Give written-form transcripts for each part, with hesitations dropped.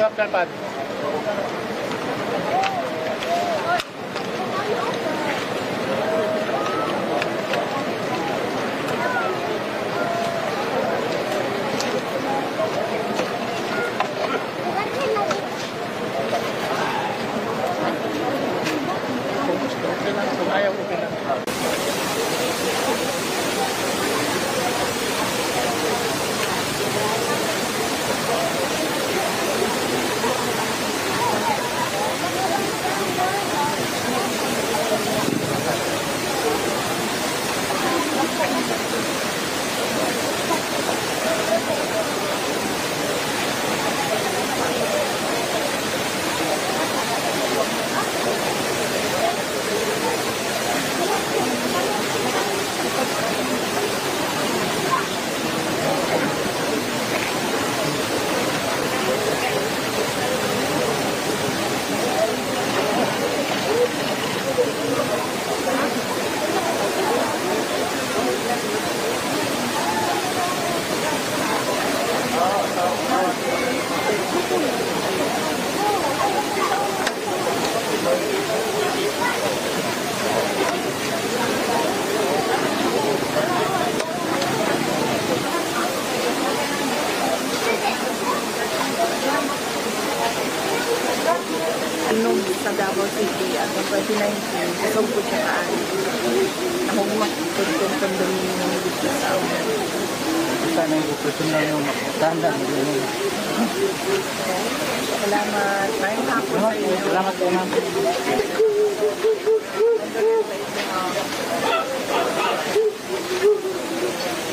Stop, Kalpad. Ayaw ko lang. Nung sa Davao City at 2019, kasong po siya kaan. Nahugmak itong condominium dito sa amin. Sana yung gusto lang yung tanda nila. Salamat. Maraming hapon sa inyo. Salamat po namin.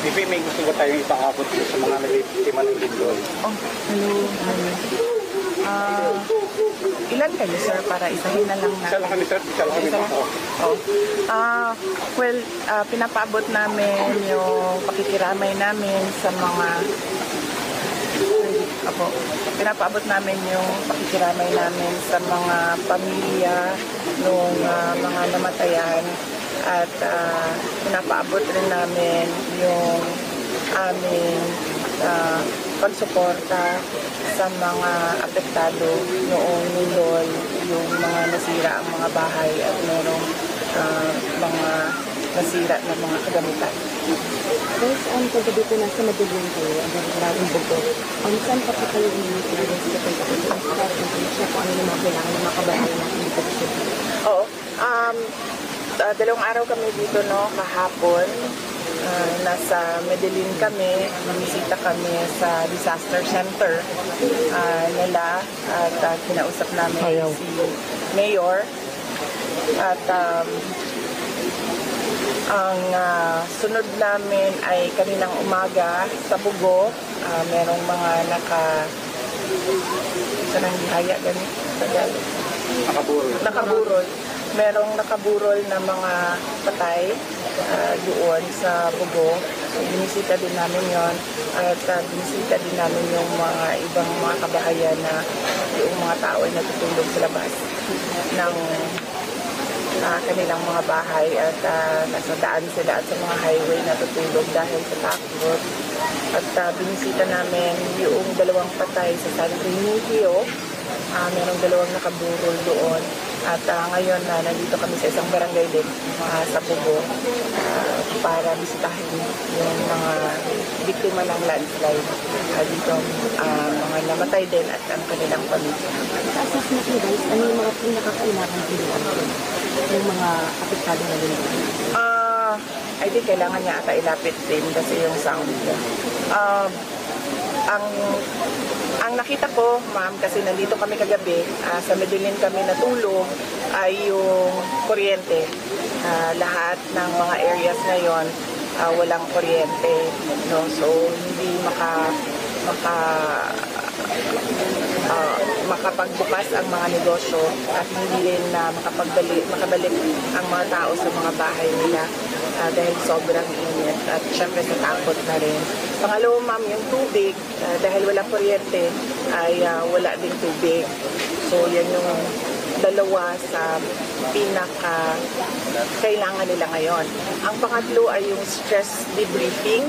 Bibi, may gusto ba tayong ipaabot sa mga nagtitima ng lindol? Oh, hello. Ilan kayo, sir, para isahin na lang natin? Isa lang kami, sir. Isa lang kami. Oh. Well, pinapaabot namin yung pakikiramay namin sa mga pinapaabot namin yung pakikiramay namin sa mga pamilya ng mga namatayan at pinapaabot rin namin yung aming pagsuporta sa mga apektado noong lindol, yung mga nasira ang mga bahay at merong mga nasira na mga kagamitan. Guys, kagabi po nasa Medellin kayo, ang maraming buko. Saan pa po kayo uminig sa pagkakita? Siya po ano yung mga kailangan ng mga kabahayan natin dito siya? Oo. Dalawang araw kami dito, no, kahapon. Nasa Medellin kami, bumisita kami sa disaster center nila at kinausap namin si Mayor at ang sunod namin ay kaninang umaga sa Bugo. Merong mga sanang bihaya ganit nakaburol. Merong nakaburol na mga patay doon sa Bugo. So, binisita din namin yon at binisita din namin yung mga ibang mga kabahayan na yung mga tao ay natutulog sa labas ng kanilang mga bahay at nasa daan sila at sa mga highway natutulog dahil sa takot. At binisita namin yung dalawang patay sa San Remigio. Merong dalawang nakaburol doon. At ngayon nandito kami sa isang barangay din sa Bugo para bisitahin yung mga biktima ng landslide dito, mga namatay din at ang kanilang pamilya. Sa assessment ni guys, ano yung mga pinakakailangan din yung mga apektado na din? I think kailangan niya ata ilapit din kasi yung sound niya. Ang nakita ko, ma'am, kasi nandito kami kagabi, sa Medellin kami natulog, ay yung kuryente. Lahat ng mga areas ngayon, walang kuryente. No? So, hindi makapagbukas ang mga negosyo at hindi rin makabalik ang mga tao sa mga bahay nila dahil sobrang init at syempre sa takot na rin. Pangalawa, ma'am, yung tubig, dahil walang kuryente ay wala ding tubig. So yan yung dalawa sa pinaka kailangan nila ngayon. Ang pangatlo ay yung stress debriefing.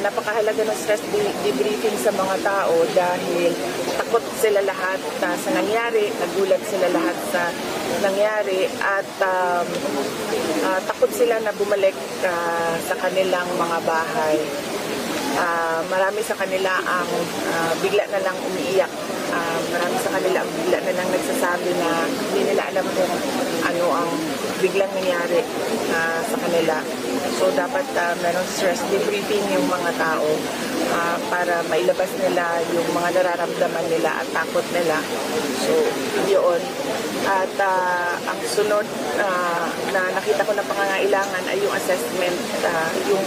Napakahalaga ng stress debriefing sa mga tao dahil takot sila lahat sa nangyari, nagulat sila lahat sa nangyari at takot sila na bumalik sa kanilang mga bahay. Marami sa kanila ang bigla na lang umiiyak. Marami sa kanila ang bigla na lang nagsasabi na hindi nila alam kung ano ang biglang nangyari sa kanila. So dapat meron stress debriefing yung mga tao para mailabas nila yung mga nararamdaman nila at takot nila. So yun. At ang sunod na nakita ko na pangangailangan ay yung assessment, yung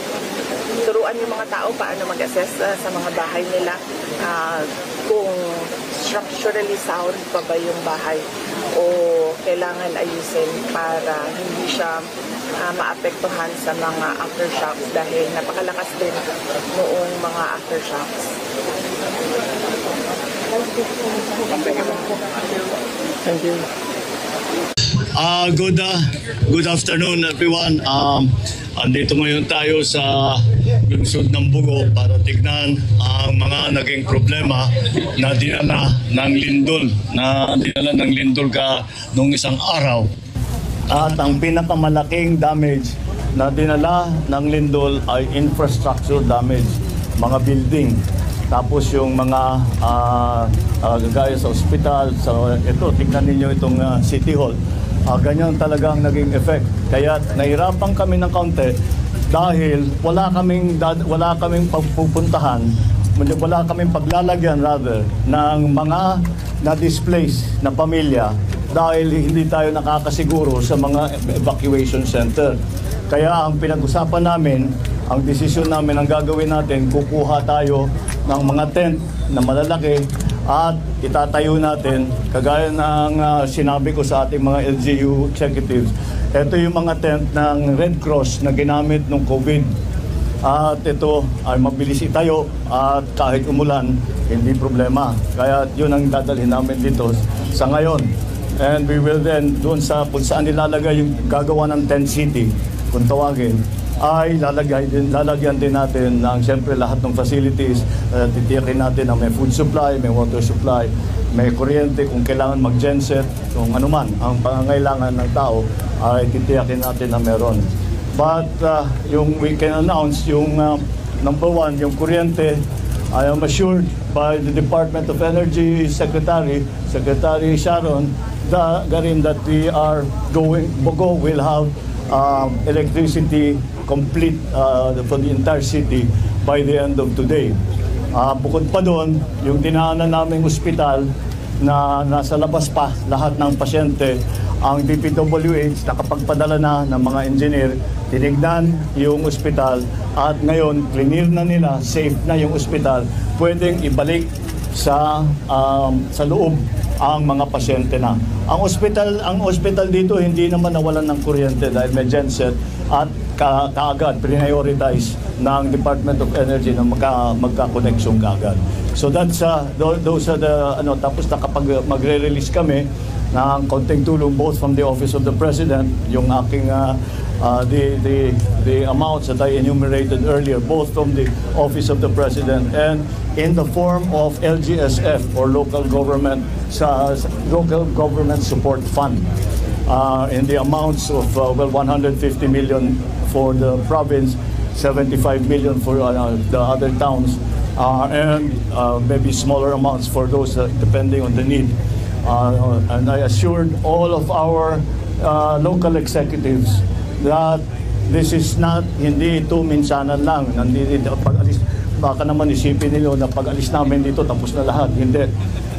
turuan yung mga tao paano mag-assess sa mga bahay nila, kung structurally sound pa ba yung bahay o kailangan ayusin para hindi siya maapektuhan sa mga aftershocks dahil napakalakas din noong mga aftershocks. Thank you. Good afternoon everyone. Andito ngayon tayo sa lungsod ng Bugo para tignan ang mga naging problema na dinala ng lindol nung isang araw. At ang pinakamalaking damage na dinala ng lindol ay infrastructure damage, mga building. Tapos yung mga gaya sa ospital, ito, tignan ninyo itong City Hall. Ganyan talagang naging effect. Kaya nahirapan kami ng kaunti dahil wala kaming pagpupuntahan, wala kaming paglalagyan rather ng mga na-displaced na pamilya dahil hindi tayo nakakasiguro sa mga evacuation center. Kaya ang pinag-usapan namin, ang desisyon namin, ang gagawin natin, kukuha tayo ng mga tent na malalaki at itatayo natin, kagaya ng sinabi ko sa ating mga LGU executives. Ito yung mga tent ng Red Cross na ginamit nung COVID. At ito ay mabilis itayo at kahit umulan, hindi problema. Kaya yun ang dadalhin namin dito sa ngayon. And we will then, doon sa kung saan nilalagay yung gagawa ng tent city, kung tawagin, ay lalagyan din natin ng siyempre lahat ng facilities. Titiyakin natin na may food supply, may water supply, may kuryente kung kailangan mag-genset, kung anuman ang pangangailangan ng tao ay titiyakin natin na meron. But yung we can announce, yung number one, yung kuryente, I am assured by the Department of Energy Secretary Sharon Garin that Bogo will have electricity complete for the entire city by the end of today. Bukod pa doon, yung dinaanan naming ospital na nasa labas pa lahat ng pasyente, ang DPWH nakapagpadala na ng mga engineer, tinignan yung ospital at ngayon clear na nila, safe na yung ospital, pwedeng ibalik sa loob ang mga pasyente na. Ang ospital dito hindi naman nawalan ng kuryente dahil may genset at kaagad prioritize ng Department of Energy na magka-connection kaagad. So that's those are the tapos nakapag magre-release kami ng konting tulong both from the Office of the President, yung aking the amounts that I enumerated earlier, both from the Office of the President and in the form of LGSF or Local Government Support Fund, in the amounts of 150 million for the province, 75 million for the other towns, and maybe smaller amounts for those depending on the need. And I assured all of our local executives that this is not, hindi ito minsanan lang. Pag-alis, baka naman isipin nila na pag-alis namin dito tapos na lahat. Hindi.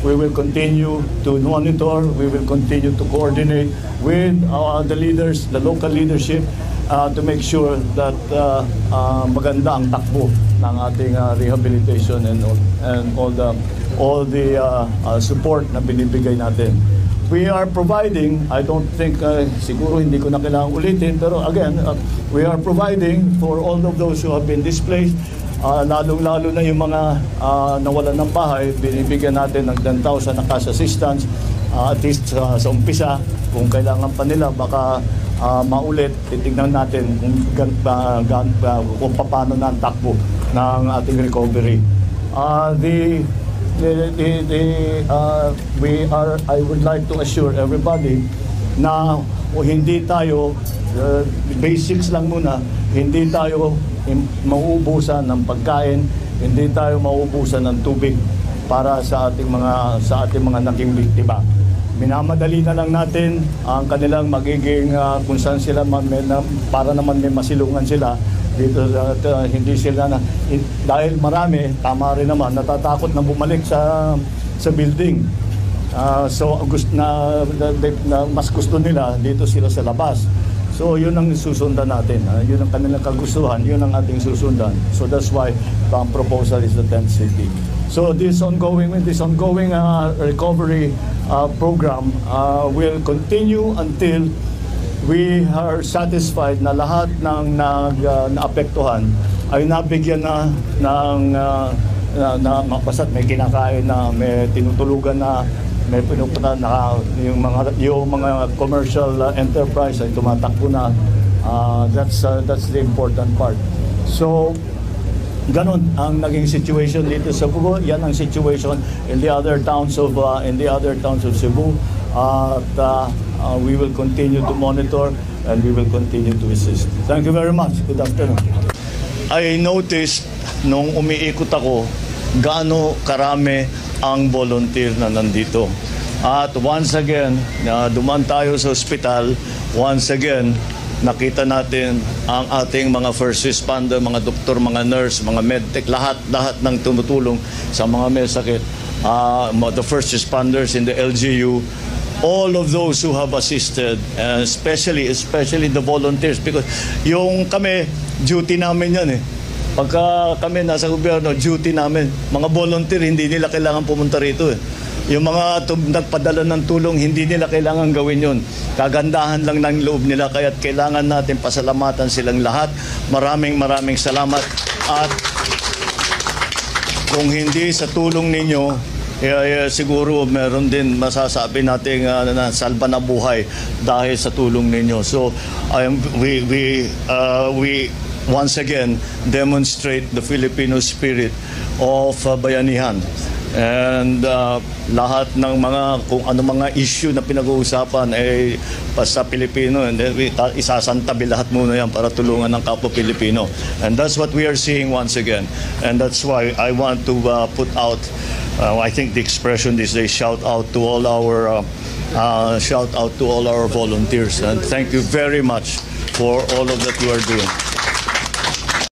We will continue to monitor, we will continue to coordinate with the leaders, the local leadership, to make sure that maganda ang takbo ng ating rehabilitation and all the support na binibigay natin. We are providing, I don't think, siguro hindi ko na kailangang ulitin, pero again, we are providing for all of those who have been displaced, lalong-lalo na yung mga nawalan ng bahay, binibigyan natin ng 10,000 na cash assistance, at least sa umpisa, kung kailangan pa nila, baka maulit, titignan natin kung paano na ang takbo ng ating recovery. I would like to assure everybody na hindi tayo, basics lang muna, hindi tayo mauubusan ng pagkain, hindi tayo mauubusan ng tubig para sa ating mga naging biktima. Minamadali na lang natin ang kanilang magiging kung saan sila para naman may masilungan sila dito, hindi sila na dahil marami, tama rin naman, natatakot na bumalik sa building. So mas gusto nila dito sila sa labas. So yun ang susundan natin. Yun ang kanilang kagustuhan, yun ang ating susundan. So that's why the proposal is the 10th city. So this ongoing recovery program will continue until we are satisfied na lahat ng naapektuhan ay nabigyan na ng basta't may kinakain na, may tinutulugan na, may pinupunta na yung mga commercial enterprise ay tumatakbo na. That's the important part. So ganon ang naging situation dito sa Bugo. Yan ang situation in the other towns of Cebu. We will continue to monitor and we will continue to assist. Thank you very much. Good afternoon. I noticed nung umiikot ako gaano karami ang volunteer na nandito. At once again, duman tayo sa ospital, once again, nakita natin ang ating mga first responder, mga doktor, mga nurse, mga medtech, lahat ng tumutulong sa mga may sakit. The first responders in the LGU, all of those who have assisted, especially the volunteers, because yung kami, duty namin yan eh. Pagka kami nasa gobyerno, duty namin. Mga volunteer, hindi nila kailangan pumunta rito eh. Yung mga nagpadala ng tulong, hindi nila kailangan gawin yun. Kagandahan lang ng loob nila, kaya kailangan natin pasalamatan silang lahat. Maraming salamat. At kung hindi sa tulong ninyo, siguro meron din masasabi natin na salba na buhay dahil sa tulong ninyo. So we once again demonstrate the Filipino spirit of bayanihan. And lahat ng kung ano mga issue na pinag-uusapan ay basta Pilipino, and then isasantabi lahat muna yan para tulungan ng kapwa Pilipino. And that's what we are seeing once again. And that's why I want to put out, I think the expression is a shout out to all our volunteers. And thank you very much for all of that you are doing.